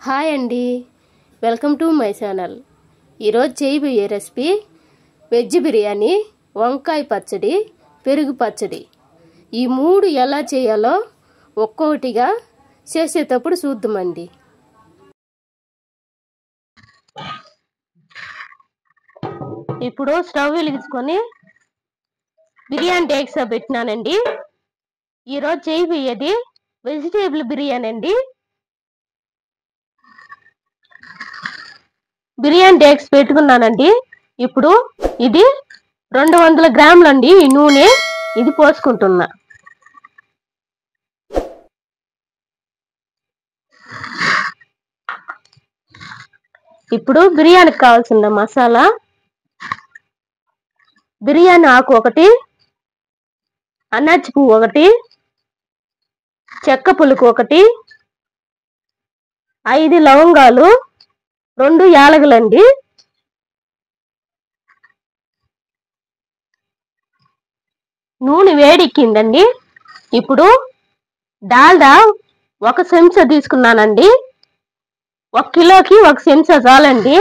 Hi అండి, welcome to my channel. ఈరోజు చేయబోయే రెసిపీ వెజ్ బిర్యానీ, వంకాయ పచ్చడి, పెరుగు పచ్చడి. ఈ మూడు ఎలా చేయాలో ఒక్కొక్కటిగా చేసేటప్పుడు చూద్దామండి. ఇప్పుడు స్టవ్ వెలిగించుకొని బిర్యానీ డేక్స్ పెట్టినానండి. ఈరోజు చేయబోయేది వెజిటేబుల్ బిర్యానీ అండి. బిర్యానీ డేక్స్ పెట్టుకున్నానండి. ఇప్పుడు ఇది 200 గ్రాములు అండి. ఈ నూనె ఇది పోసుకుంటున్నా. ఇప్పుడు బిర్యానీకి కావాల్సిన మసాలా: బిర్యానీ ఆకు ఒకటి, అనాచి పువ్వు ఒకటి, చెక్క పులుకు ఒకటి, 5 లవంగాలు, 2 యాలకులండి. నూనె వేడెక్కిందండి. ఇప్పుడు డాల్డా 1 చెంచా తీసుకున్నానండి. 1 కిలోకి 1 చెంచా చాలండి.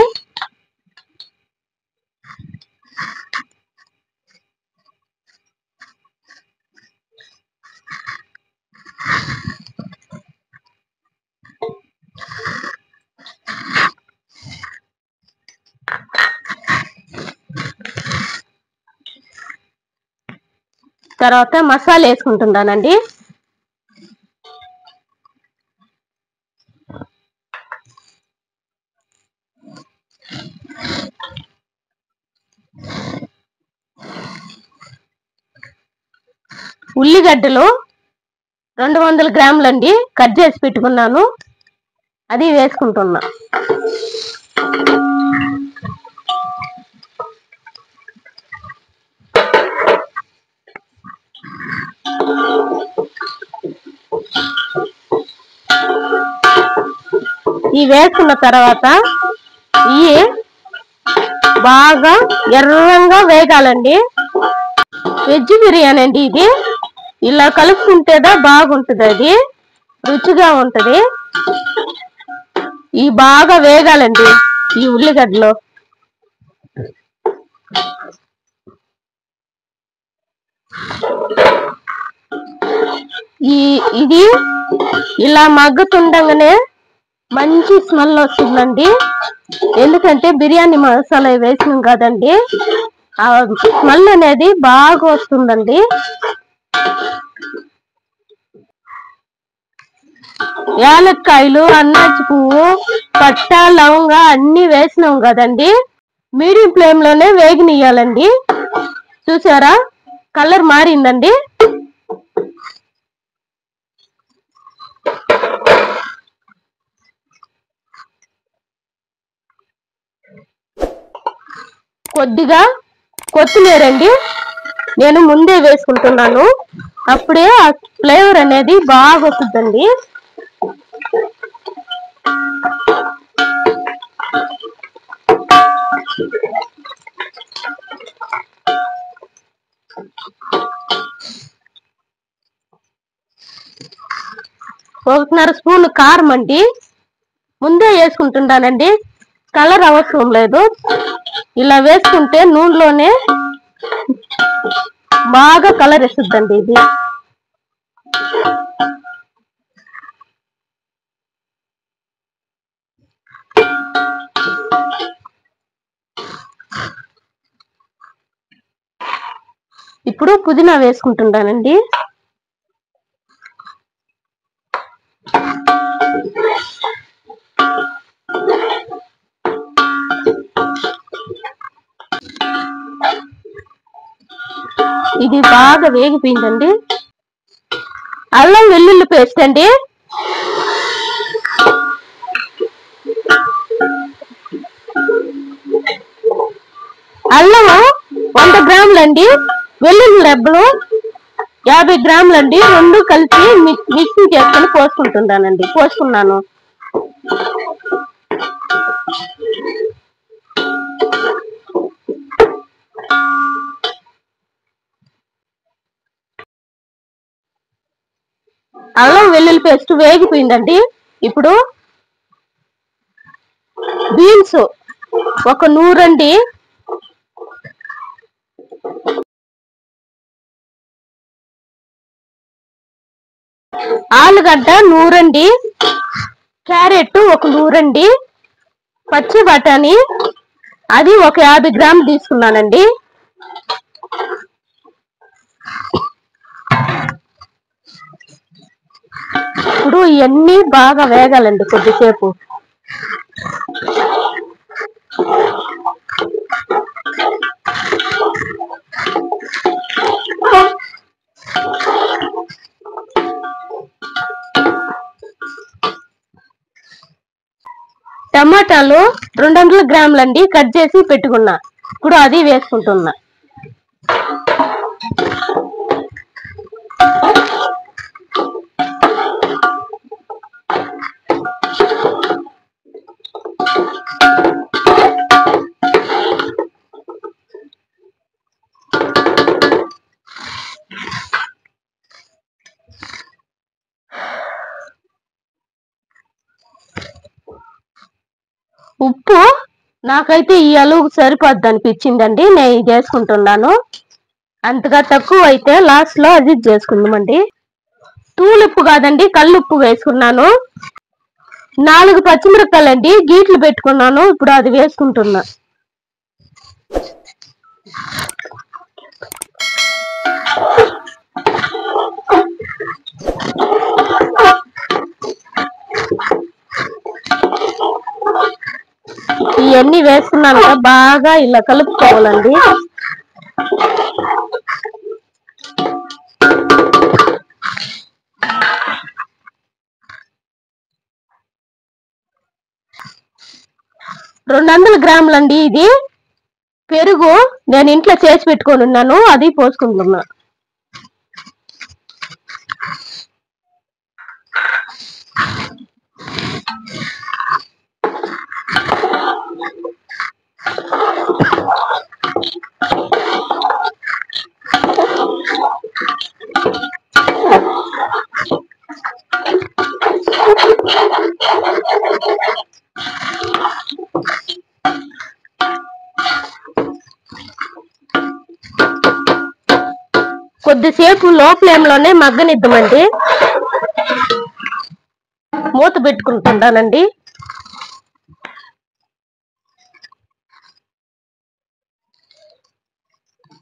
తర్వాత మసాలా వేసుకుంటున్నానండి. ఉల్లిగడ్డలు 200 గ్రాములు అండి, కట్ చేసి పెట్టుకున్నాను. అది వేసుకుంటున్నా. ఇవి వేసుకున్న తర్వాత ఇవి బాగా ఎర్రంగా వేగాలండి. వెజ్ బిర్యానీ అండి ఇది. ఇలా కలుపుకుంటేదా బాగుంటుంది, అది రుచిగా ఉంటది. ఇవి బాగా వేగాలండి ఈ ఉల్లిగడ్డలో. ఇది ఇలా మగ్గుతుండగానే మంచి స్మెల్ వస్తుందండి. ఎందుకంటే బిర్యానీ మసాలా వేసినాం కదండి, ఆ స్మెల్ అనేది బాగా వస్తుందండి. యాలక్కాయలు, అన్నాచి పువ్వు, పట్ట, లవంగ అన్ని వేసినాం కదండి. మీడియం ఫ్లేమ్ లోనే వేగనియాలండి. చూసారా, కలర్ మారిందండి. కొద్దిగా కొత్తిమీర అండి, నేను ముందే వేసుకుంటున్నాను. అప్పుడే ఆ ఫ్లేవర్ అనేది బాగా వస్తుందండి. ఒకటిన్నర స్పూన్ కారం అండి, ముందే వేసుకుంటున్నానండి. కలర్ అవసరం లేదు. ఇలా వేసుకుంటే నూనెలోనే బాగా కలర్ ఇస్తుందండి ఇది. ఇప్పుడు పుదీనా వేసుకుంటున్నానండి. ఇది బాగా వేగిపోయిందండి. అల్లం వెల్లుల్లి పేస్ట్ అండి, అల్లము 100 గ్రాములు అండి, వెల్లుల్లి రెబ్బలు 50 గ్రాములు అండి. 2 కలిపి మిక్సింగ్ చేసుకొని పోసుకున్నాను. అల్లం వెల్లుల్లి పేస్ట్ వేగిపోయిందండి. ఇప్పుడు బీన్స్ ఒక 100 అండి, ఆలుగడ్డ 100 అండి, క్యారెట్ ఒక 100 అండి, పచ్చి బఠానీ అది ఒక 50 గ్రాములు తీసుకున్నానండి. ఇప్పుడు ఇవన్నీ బాగా వేగాలండి కొద్దిసేపు. టమాటాలు 200 గ్రాములండి, కట్ చేసి పెట్టుకున్నా. ఇప్పుడు అది వేసుకుంటున్నా. ఉప్పు నాకైతే ఈ అలుగు సరిపోద్ది అనిపించిందండి, నేను ఇది వేసుకుంటున్నాను. అంతగా తక్కువ అయితే లాస్ట్ లో అది చేసుకుందామండి. తూలుప్పు కాదండి, కల్లుప్పు వేసుకున్నాను. 4 పచ్చిమిరపకాయలండి గీట్లు పెట్టుకున్నాను, ఇప్పుడు అది వేసుకుంటున్నా. ఇవన్నీ వేసుకున్నాక బాగా ఇలా కలుపుకోవాలండి. రెండు 200 గ్రాములండి ఇది పెరుగు, నేను ఇంట్లో చేసి పెట్టుకొని ఉన్నాను, అది పోసుకుంటున్నా. కొద్దిసేపు లో ఫ్లేమ్ లోనే మగ్గనిద్దామండి. మూత పెట్టుకుంటున్నానండి.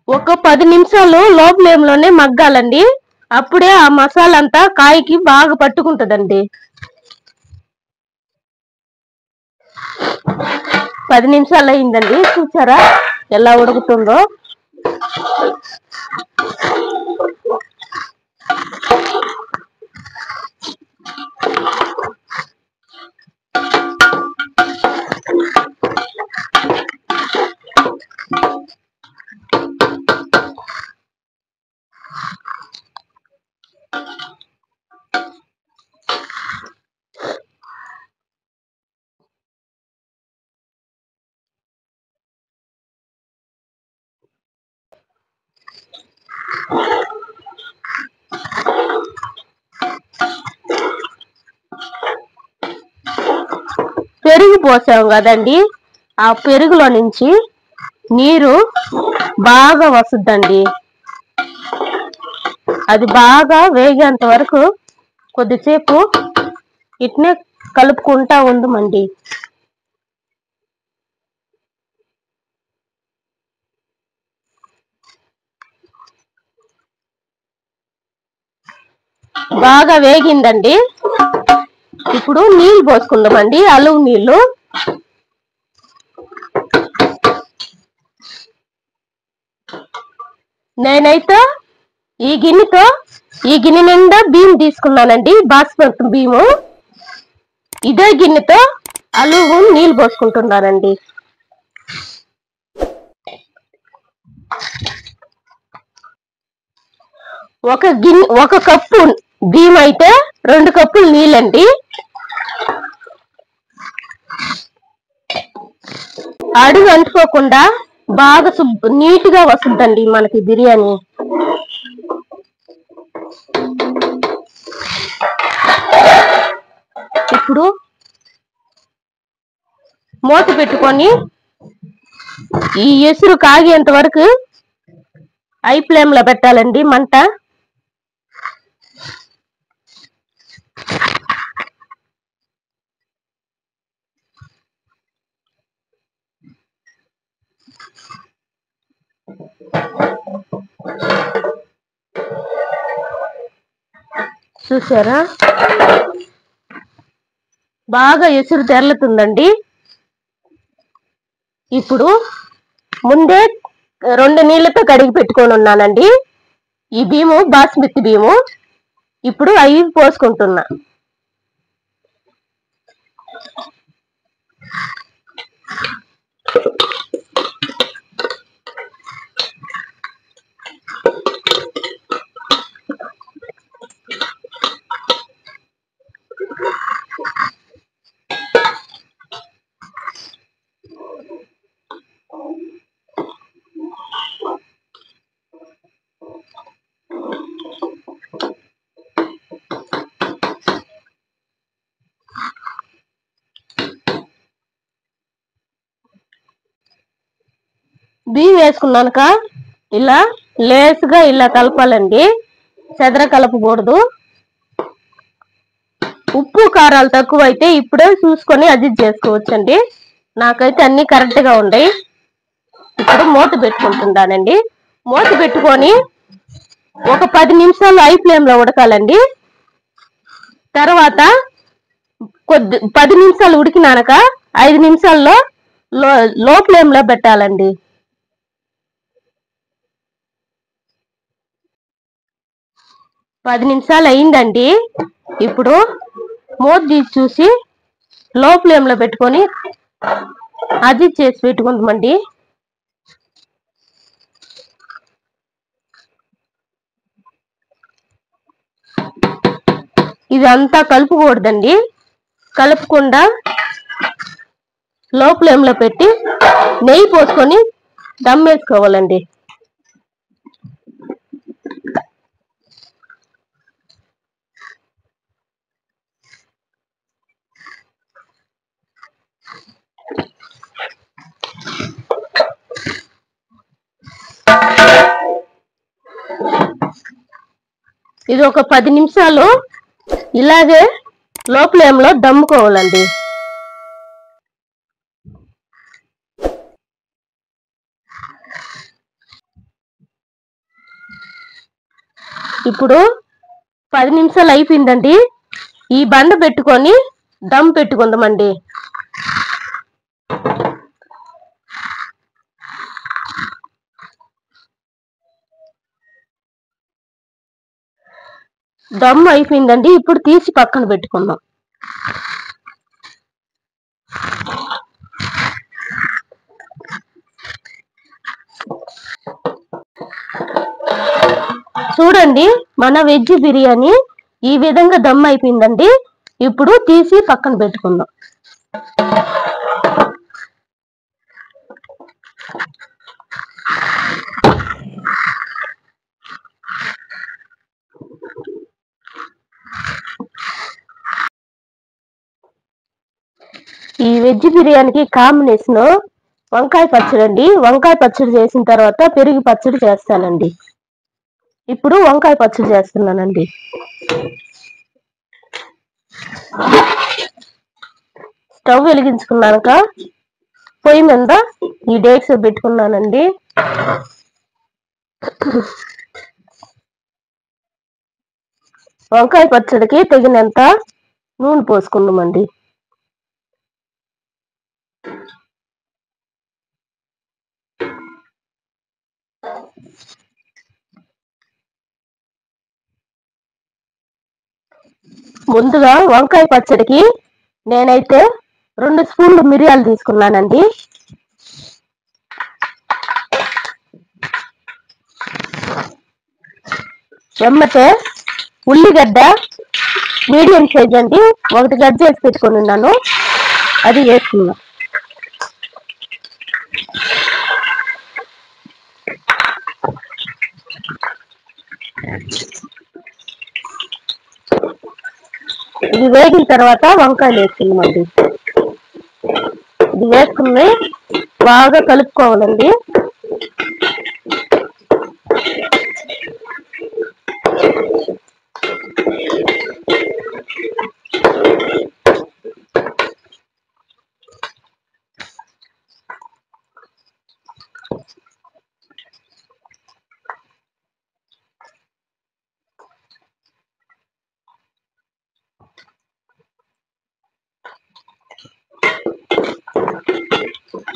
ఒక 10 నిమిషాలు లో ఫ్లేమ్ లోనే మగ్గాలండి, అప్పుడే ఆ మసాలా అంతా కాయకి బాగా పట్టుకుంటదండి. 10 నిమిషాలు అయిందండి, చూసారా ఎలా ఉడుకుతుందో. పెరుగు పోసాం కదండి, ఆ పెరుగులో నుంచి నీరు బాగా వస్తుందండి. అది బాగా వేగేంత వరకు కొద్దిసేపు ఇట్నే కలుపుకుంటా ఉందమండి. బాగా వేగిందండి, ఇప్పుడు నీళ్ళు పోసుకుందామండి, అల్లం నీళ్ళు. నేనైతే ఈ గిన్నె నిండా బియ్యం తీసుకున్నానండి, బాస్మతి బియ్యము. ఇదే గిన్నెతో అల్లం నీళ్ళు పోసుకుంటున్నానండి. ఒక కప్పు బియ్యం అయితే 2 కప్పులు నీళ్ళండి. అడుగు అంటుకోకుండా బాగా నీట్ గా వస్తుందండి మనకి బిర్యానీ. ఇప్పుడు మూత పెట్టుకొని ఈ ఎసురు కాగేంత వరకు హై ఫ్లేమ్ లో పెట్టాలండి మంట. చూసారా, బాగా ఎసురు తెరలుతుందండి. ఇప్పుడు ముందే 2 నీళ్ళతో కడిగి పెట్టుకొని ఉన్నానండి. ఈ బియ్యము బాస్మతి బియ్యము. ఇప్పుడు అవి పోసుకుంటున్నా. బియ్యం వేసుకున్నాక ఇలా లేసుగా ఇలా కలపాలండి, చెదర కలపకూడదు. ఉప్పు కారాలు తక్కువ అయితే ఇప్పుడే చూసుకొని అడ్జస్ట్ చేసుకోవచ్చండి. నాకైతే అన్ని కరెక్ట్ గా ఉన్నాయి. ఇప్పుడు మూత పెట్టుకుంటున్నానండి. మూత పెట్టుకొని ఒక 10 నిమిషాలు హై ఫ్లేమ్ లో ఉడకాలండి. తర్వాత 10 నిమిషాలు ఉడికినాక 5 నిమిషాల్లో లో ఫ్లేమ్ లో పెట్టాలండి. పది నిమిషాలు అయిందండి. ఇప్పుడు మూత తీసి చూసి లో ఫ్లేమ్ లో పెట్టుకొని అడ్జస్ట్ చేసి పెట్టుకుందామండి. ఇది అంతా కలుపుకూడదండి. కలుపుకుండా లో ఫ్లేమ్ లో పెట్టి నెయ్యి పోసుకొని దమ్ వేసుకోవాలండి. ఇది ఒక 10 నిమిషాలు ఇలాగే లో ఫ్లేమ్ లో దమ్ముకోవాలండి. ఇప్పుడు 10 నిమిషాలు అయిపోయిందండి. ఈ బండ పెట్టుకొని దమ్ పెట్టుకుందామండి. దమ్ అయిపోయిందండి. ఇప్పుడు తీసి పక్కన పెట్టుకుందాం. చూడండి, మన వెజ్ బిర్యానీ ఈ విధంగా దమ్ అయిపోయిందండి. ఇప్పుడు తీసి పక్కన పెట్టుకుందాం. ఈ వెజ్ బిర్యానీకి కాంబినేషన్ వంకాయ పచ్చడి అండి. వంకాయ పచ్చడి చేసిన తర్వాత పెరుగు పచ్చడి చేస్తానండి. ఇప్పుడు వంకాయ పచ్చడి చేస్తున్నానండి. స్టవ్ వెలిగించుకున్నాక పొయ్యి మీద ఈ డేట్స్ పెట్టుకున్నానండి. వంకాయ పచ్చడికి తగినంత నూనె పోసుకున్నామండి. ముందుగా వంకాయ పచ్చడికి నేనైతే 2 స్పూన్లు మిరియాలు తీసుకున్నానండి. వెమ్మటే ఉల్లిగడ్డ మీడియం సైజ్ అండి, 1 గడ్డ చేసి పెట్టుకొని ఉన్నాను, అది వేసుకున్నా. ఇది వేగిన తర్వాత వంకాయలు వేసుకున్నామండి. ఇది వేసుకుని బాగా కలుపుకోవాలండి.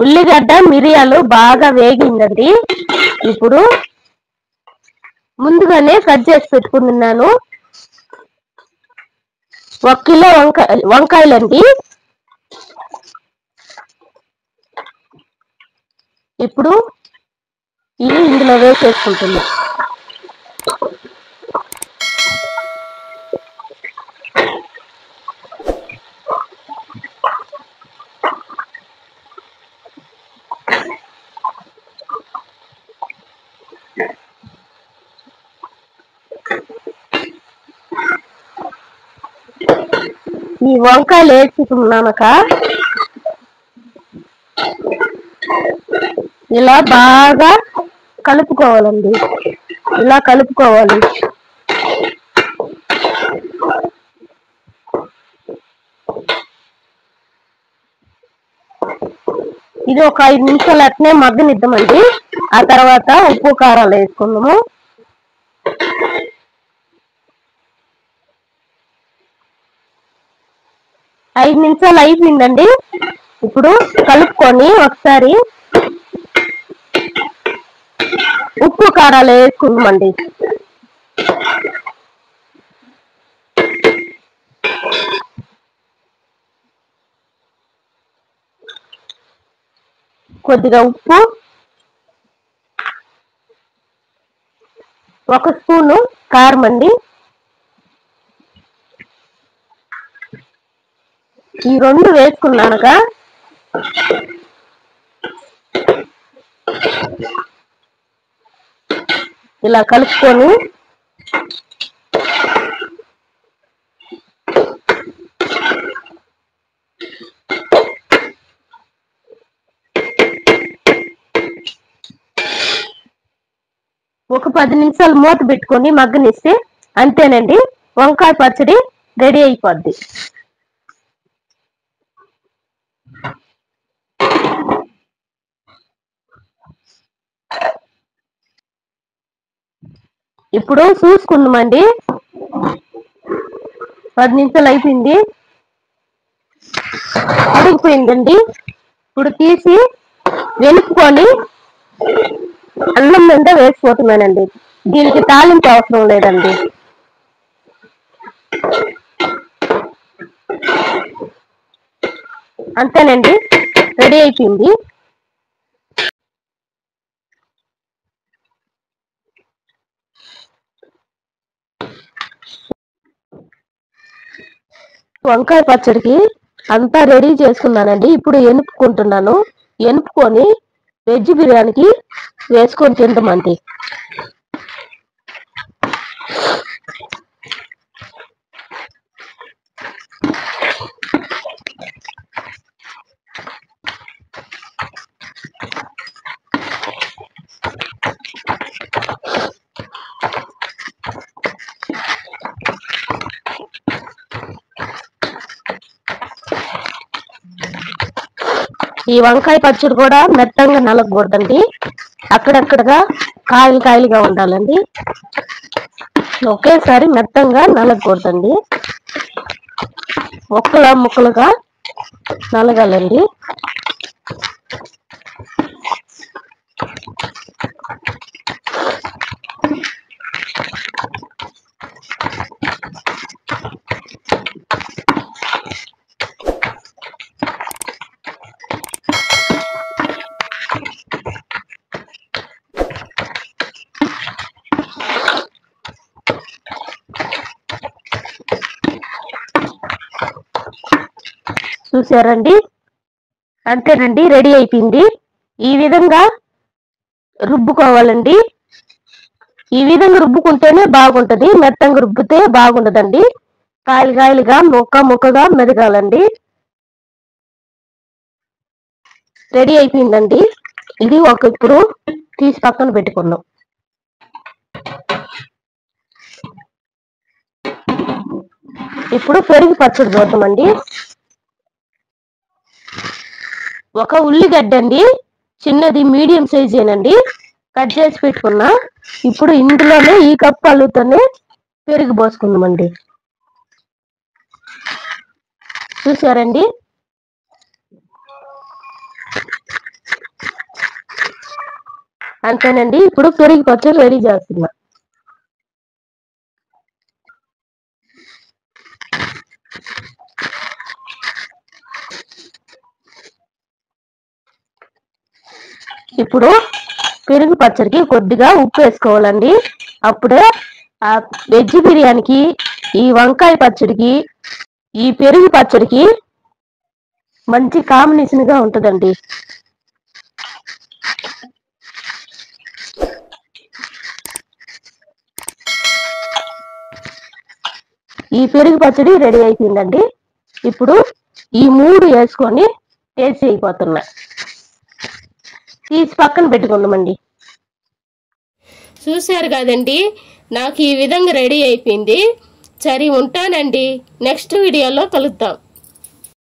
ఉల్లిగడ్డ మిరియాలు బాగా వేగిందండి. ఇప్పుడు ముందుగానే కట్ చేసి పెట్టుకున్నాను 1 కిలో వంకాయలండి. ఇప్పుడు ఇది ఇందులో వేసేసుకుంటున్నా. ఈ వంకాయలు వేసుకున్నాక ఇలా బాగా కలుపుకోవాలండి. ఇలా కలుపుకోవాలి. ఇది ఒక 5 నిమిషాలు అట్నే మగ్గనిద్దామండి. ఆ తర్వాత ఉప్పు కారాలు వేసుకుందాము. ఐదు నిమిషాలు అయిపోయిందండి. ఇప్పుడు కలుపుకొని ఒకసారి ఉప్పు కారాలు వేసుకుందామండి. కొద్దిగా ఉప్పు, 1 స్పూను కారం అండి. ఈ 2 వేసుకున్నాక ఇలా కలుపుకొని ఒక 10 నిమిషాలు మూత పెట్టుకొని మగ్గనిస్తే అంతేనండి, వంకాయ పచ్చడి రెడీ అయిపోద్ది. ఇప్పుడు చూసుకుందామండి. 10 నిమిషాలు అయిపోయింది, ఉడికిపోయిందండి. ఇప్పుడు తీసి వెనుక్కొని అన్నం మీద వేసిపోతున్నానండి. దీనికి తాలింపు అవసరం లేదండి. అంతేనండి, రెడీ అయిపోయింది. వంకాయ పచ్చడికి అంతా రెడీ చేసుకున్నానండి. ఇప్పుడు ఎనుపుకుంటున్నాను. ఎనుపుకొని వెజ్ బిర్యానీకి వేసుకొని తింటామండి. ఈ వంకాయ పచ్చడి కూడా మెత్తంగా నలగకూడదండి, అక్కడక్కడగా కాయలుగా ఉండాలండి. ఒకేసారి మెత్తంగా నలగకూడదండి, ముక్కలుగా నలగాలండి. చూసారండి, అంతేనండి, రెడీ అయిపోయింది. ఈ విధంగా రుబ్బుకోవాలండి. ఈ విధంగా రుబ్బుకుంటేనే బాగుంటది, మెత్తంగా రుబ్బితే బాగుండదండి. కాయలుగా ముక్కగా మెదగాలండి. రెడీ అయిపోయిందండి. ఇది ఇప్పుడు తీసి పక్కన పెట్టుకుందాం. ఇప్పుడు పెరుగు పచ్చడి చూద్దామండి. ఒక ఉల్లిగడ్డ అండి, చిన్నది మీడియం సైజేనండి, కట్ చేసి పెట్టుకున్నా. ఇప్పుడు ఇందులోనే ఈ కప్పు అల్లుతోనే పెరుగు పోసుకుందామండి. చూసారండి, అంతేనండి. ఇప్పుడు పెరుగు పచ్చడి రెడీ చేస్తున్నా. ఇప్పుడు పెరుగు పచ్చడికి కొద్దిగా ఉప్పు వేసుకోవాలండి. అప్పుడే ఆ వెజ్ బిర్యానీకి, ఈ వంకాయ పచ్చడికి, ఈ పెరుగు పచ్చడికి మంచి కాంబినేషన్ గా ఉంటుందండి. ఈ పెరుగు పచ్చడి రెడీ అయిపోయిందండి. ఇప్పుడు ఈ 3 వేసుకొని టేస్ట్ అయిపోతున్నా. తీసి పక్కన పెట్టుకుందామండి. చూశారు కదండి, నాకు ఈ విధంగా రెడీ అయిపోయింది. సరే, ఉంటానండి. నెక్స్ట్ వీడియోలో కలుద్దాం.